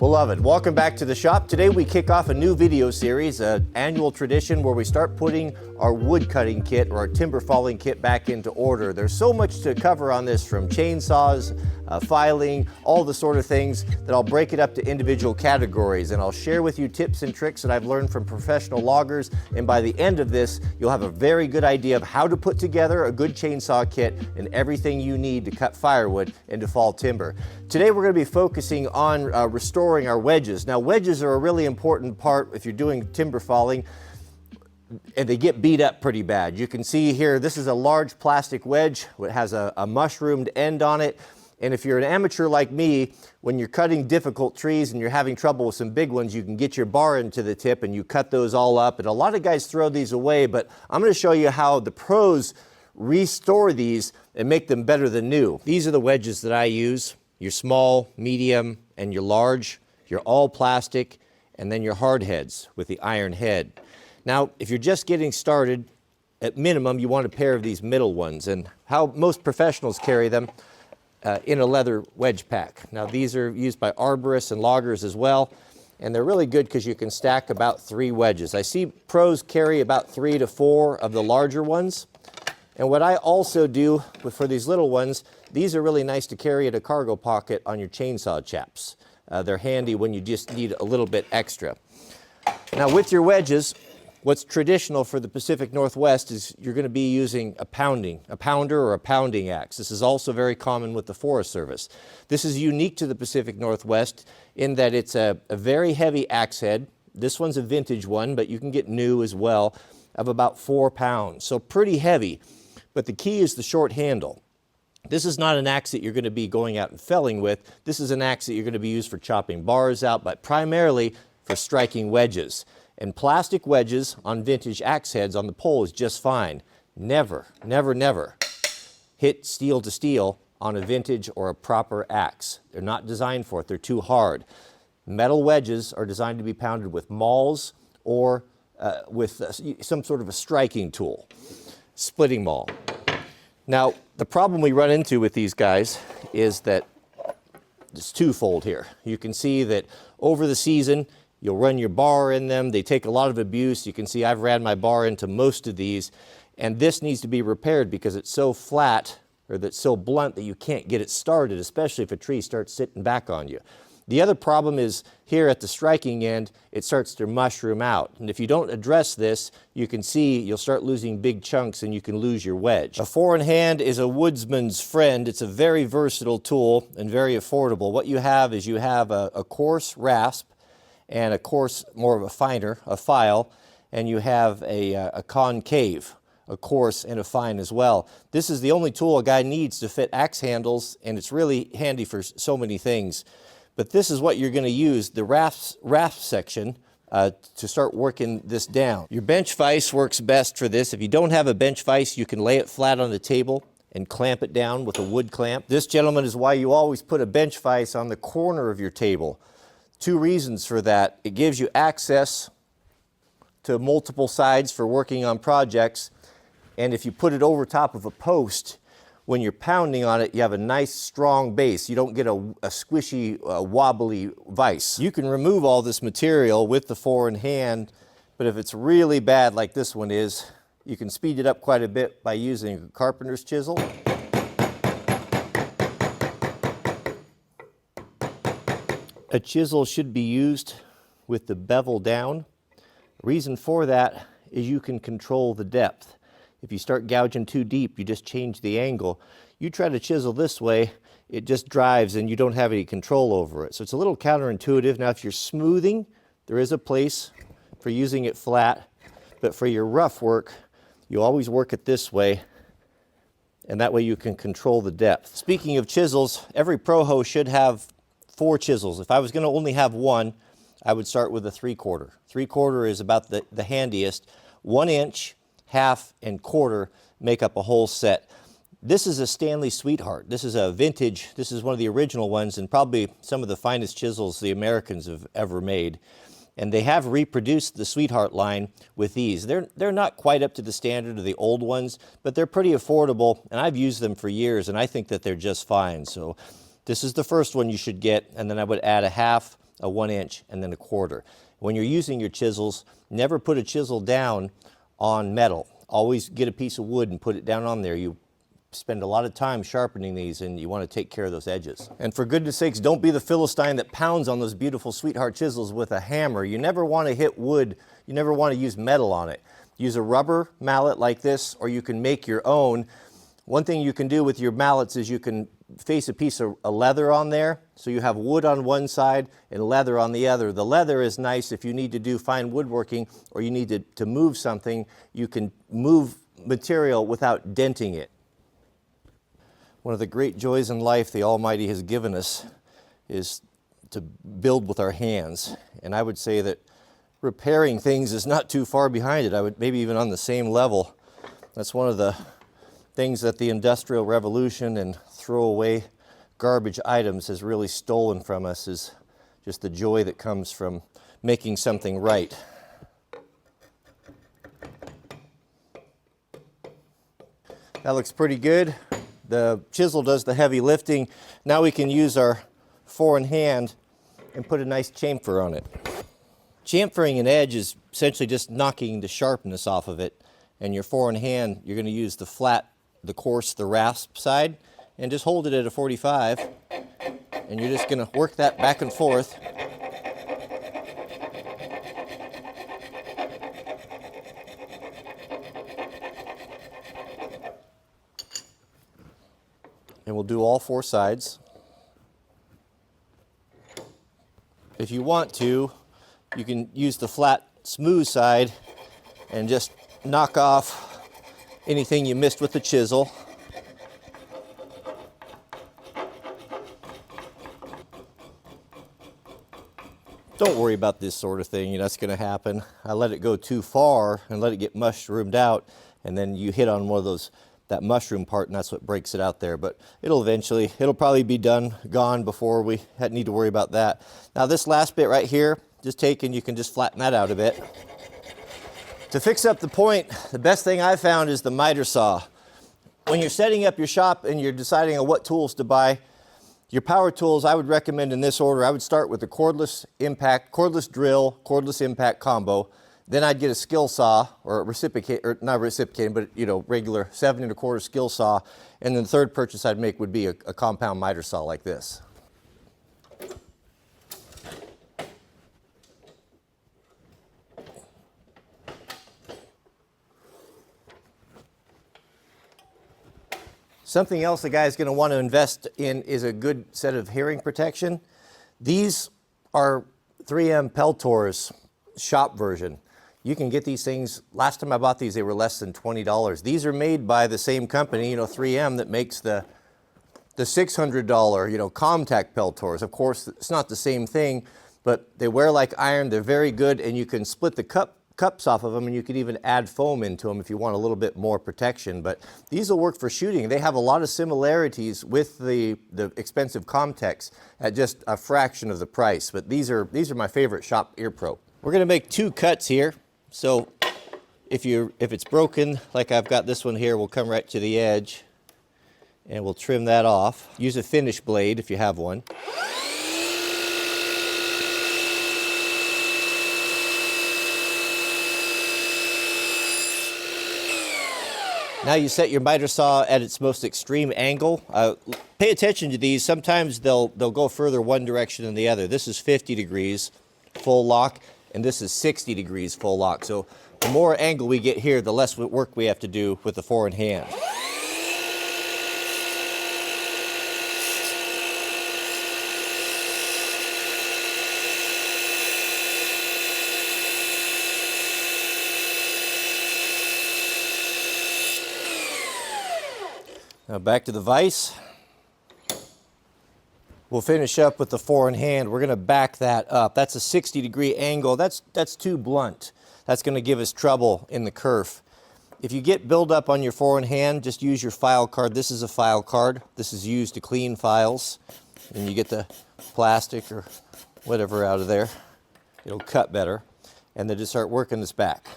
Beloved, welcome back to the shop. Today we kick off a new video series, an annual tradition where we start putting our wood cutting kit or our timber falling kit back into order. There's so much to cover on this, from chainsaws, filing, all the sort of things, that I'll break it up to individual categories, and I'll share with you tips and tricks that I've learned from professional loggers, and by the end of this you'll have a very good idea of how to put together a good chainsaw kit and everything you need to cut firewood into fall timber. Today we're going to be focusing on restoring our wedges. Now, wedges are a really important part if you're doing timber falling, and they get beat up pretty bad. You can see here, this is a large plastic wedge. It has a mushroomed end on it. And if you're an amateur like me, when you're cutting difficult trees and you're having trouble with some big ones, you can get your bar into the tip and you cut those all up. And a lot of guys throw these away, but I'm going to show you how the pros restore these and make them better than new. These are the wedges that I use. Your small, medium, and your large. You're all plastic, and then your hard heads with the iron head. Now, if you're just getting started, at minimum, you want a pair of these middle ones, and how most professionals carry them in a leather wedge pack. Now, these are used by arborists and loggers as well, and they're really good because you can stack about 3 wedges. I see pros carry about 3 to 4 of the larger ones. And what I also do for these little ones, these are really nice to carry in a cargo pocket on your chainsaw chaps. They're handy when you just need a little bit extra. Now, with your wedges, what's traditional for the Pacific Northwest is you're going to be using a pounder or a pounding axe. This is also very common with the Forest Service. This is unique to the Pacific Northwest in that it's a very heavy axe head. This one's a vintage one, but you can get new as well, of about 4 pounds. So pretty heavy. But the key is the short handle. This is not an axe that you're going to be going out and felling with. This is an axe that you're going to be used for chopping bars out, but primarily for striking wedges. And plastic wedges on vintage axe heads on the pole is just fine. Never, never, never hit steel to steel on a vintage or a proper axe. They're not designed for it. They're too hard. Metal wedges are designed to be pounded with mauls or with some sort of a striking tool. Splitting maul. Now, the problem we run into with these guys is that it's twofold here. You can see that over the season, you'll run your bar in them. They take a lot of abuse. You can see I've ran my bar into most of these, and this needs to be repaired because it's so flat, or that's so blunt, that you can't get it started, especially if a tree starts sitting back on you. The other problem is here at the striking end, it starts to mushroom out. And if you don't address this, you can see you'll start losing big chunks and you can lose your wedge. A 4-in-hand is a woodsman's friend. It's a very versatile tool and very affordable. What you have is you have a coarse rasp and a coarse, more of a finer, a file, and you have a concave, a coarse and a fine as well. This is the only tool a guy needs to fit axe handles, and it's really handy for so many things. But this is what you're going to use, the rasp section, to start working this down. Your bench vise works best for this. If you don't have a bench vise, you can lay it flat on the table and clamp it down with a wood clamp. This, gentlemen, is why you always put a bench vise on the corner of your table. 2 reasons for that. It gives you access to multiple sides for working on projects, and if you put it over top of a post, when you're pounding on it, you have a nice strong base. You don't get a squishy, wobbly vise. You can remove all this material with the 4-in-hand, but if it's really bad like this one is, you can speed it up quite a bit by using a carpenter's chisel. A chisel should be used with the bevel down. Reason for that is you can control the depth. If you start gouging too deep, you just change the angle. You try to chisel this way, it just drives and you don't have any control over it. So it's a little counterintuitive. Now, if you're smoothing, there is a place for using it flat, but for your rough work, you always work it this way, and that way you can control the depth. Speaking of chisels, every pro hoe should have 4 chisels. If I was going to only have one, I would start with a 3/4. 3/4 is about the handiest. 1 inch, half, and quarter make up a whole set. This is a Stanley Sweetheart. This is a vintage. This is one of the original ones and probably some of the finest chisels the Americans have ever made. And they have reproduced the Sweetheart line with these. They're not quite up to the standard of the old ones, but they're pretty affordable, and I've used them for years, and I think that they're just fine. So this is the first one you should get, and then I would add a half, a 1" and then a 1/4. When you're using your chisels, never put a chisel down on metal. Always get a piece of wood and put it down on there. You spend a lot of time sharpening these, and you want to take care of those edges. And for goodness sakes, don't be the Philistine that pounds on those beautiful sweetheart chisels with a hammer. You never want to hit wood. You never want to use metal on it. Use a rubber mallet like this, or you can make your own. One thing you can do with your mallets is you can face a piece of leather on there, so you have wood on one side and leather on the other. The leather is nice if you need to do fine woodworking or you need to move something. You can move material without denting it. One of the great joys in life the Almighty has given us is to build with our hands. And I would say that repairing things is not too far behind it. I would maybe even on the same level. That's one of the things that the Industrial Revolution and throwaway garbage items has really stolen from us, is just the joy that comes from making something right. That looks pretty good. The chisel does the heavy lifting. Now we can use our 4-in-hand and put a nice chamfer on it. Chamfering an edge is essentially just knocking the sharpness off of it. And your 4-in-hand, you're going to use the flat, the coarse, the rasp side, and just hold it at a 45. And you're just going to work that back and forth. And we'll do all 4 sides. If you want to, you can use the flat, smooth side and just knock off anything you missed with the chisel. Don't worry about this sort of thing, that's going to happen. I let it go too far and let it get mushroomed out, and then you hit on one of those, that mushroom part, and that's what breaks it out there. But it'll probably be gone before we need to worry about that. Now this last bit right here, just taken, you can just flatten that out a bit. To fix up the point, the best thing I've found is the miter saw. When you're setting up your shop and you're deciding on what tools to buy, your power tools I would recommend in this order. I would start with the cordless drill, cordless impact combo. Then I'd get a skill saw, or not reciprocating, but regular 7 1/4 skill saw. And then the third purchase I'd make would be a compound miter saw like this. Something else the guy's going to want to invest in is a good set of hearing protection. These are 3M Peltor's shop version. You can get these things, last time I bought these, they were less than $20. These are made by the same company, 3M, that makes the $600, Comtac Peltors. Of course, it's not the same thing, but they wear like iron, they're very good, and you can split the cups off of them, and you could even add foam into them if you want a little bit more protection. But these will work for shooting. They have a lot of similarities with the expensive Comtex at just a fraction of the price. But these are my favorite shop ear pro. We're going to make 2 cuts here. So if it's broken, like I've got this one here, we'll come right to the edge and we'll trim that off. Use a finish blade if you have one. Now you set your miter saw at its most extreme angle. Pay attention to these. Sometimes they'll go further one direction than the other. This is 50 degrees full lock, and this is 60 degrees full lock. So the more angle we get here, the less work we have to do with the 4-in-hand. Now back to the vise. We'll finish up with the 4-in-hand. We're going to back that up. That's a 60-degree angle. That's too blunt. That's going to give us trouble in the kerf. If you get buildup on your 4-in-hand, just use your file card. This is a file card. This is used to clean files. And you get the plastic or whatever out of there. It'll cut better. And then just start working this back.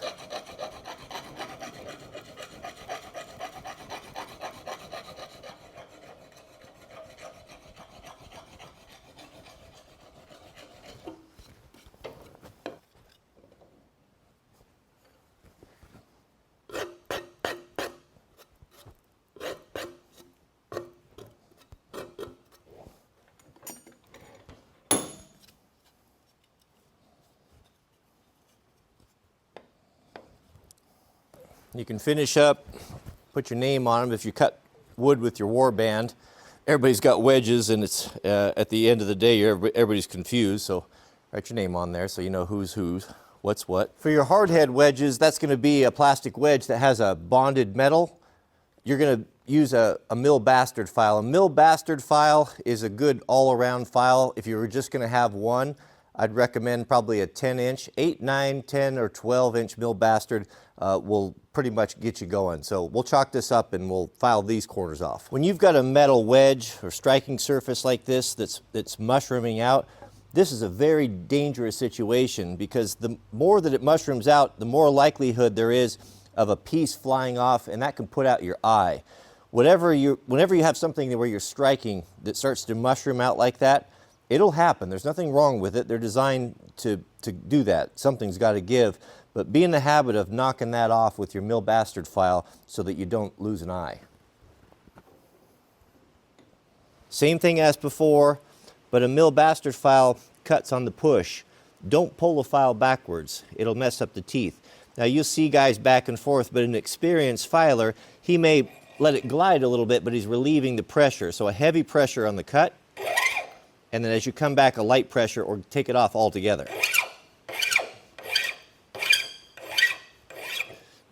You can finish up, put your name on them. If you cut wood with your war band, everybody's got wedges, and it's at the end of the day, everybody's confused. So write your name on there so you know who's what's what. For your hardhead wedges, that's going to be a plastic wedge that has a bonded metal. You're going to use a mill bastard file. A mill bastard file is a good all-around file. If you were just going to have one, I'd recommend probably a 10-inch, 8, 9, 10, or 12-inch mill bastard will pretty much get you going. So we'll chalk this up and we'll file these corners off. When you've got a metal wedge or striking surface like this that's mushrooming out, this is a very dangerous situation, because the more that it mushrooms out, the more likelihood there is of a piece flying off, and that can put out your eye. Whenever you have something where you're striking that starts to mushroom out like that, it'll happen. There's nothing wrong with it. They're designed to do that. Something's got to give. But be in the habit of knocking that off with your mill bastard file so that you don't lose an eye. Same thing as before, but a mill bastard file cuts on the push. Don't pull the file backwards. It'll mess up the teeth. Now you'll see guys back and forth, but an experienced filer, he may let it glide a little bit, but he's relieving the pressure. So a heavy pressure on the cut, and then as you come back, a light pressure, or take it off altogether.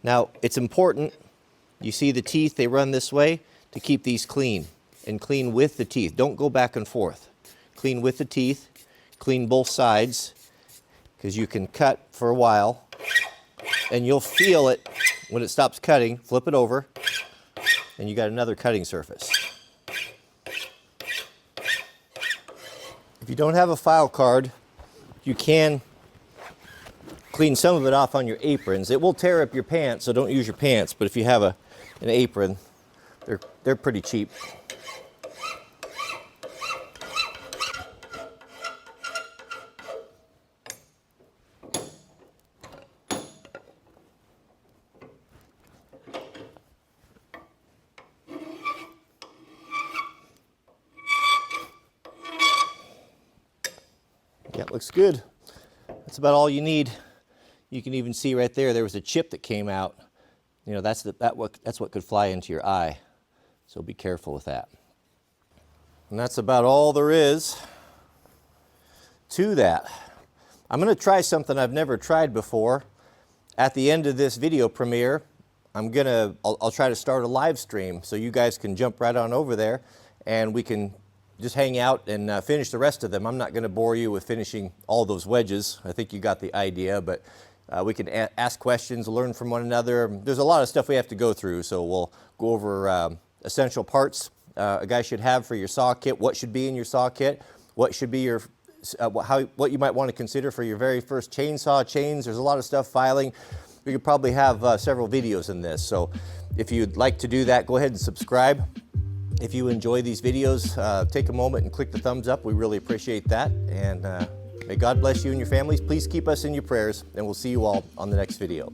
Now, it's important, you see the teeth, they run this way, to keep these clean, and clean with the teeth. Don't go back and forth. Clean with the teeth, clean both sides, because you can cut for a while, and you'll feel it when it stops cutting. Flip it over, and you got another cutting surface. If you don't have a file card, you can clean some of it off on your aprons. It will tear up your pants, so don't use your pants, but if you have an apron, they're pretty cheap. Yeah, looks good. That's about all you need. You can even see right there was a chip that came out. You know, that's what could fly into your eye. So be careful with that. And that's about all there is to that. I'm going to try something I've never tried before. At the end of this video premiere, I'll try to start a live stream so you guys can jump right on over there and we can just hang out and finish the rest of them. I'm not going to bore you with finishing all those wedges. I think you got the idea, but we can ask questions, learn from one another. There's a lot of stuff we have to go through, so we'll go over essential parts a guy should have for your saw kit, what should be in your saw kit, what should be your what you might want to consider for your very first chainsaw chains. There's a lot of stuff, filing. We could probably have several videos in this, so if you'd like to do that, go ahead and subscribe. If you enjoy these videos, take a moment and click the thumbs up. We really appreciate that. And may God bless you and your families. Please keep us in your prayers, and we'll see you all on the next video.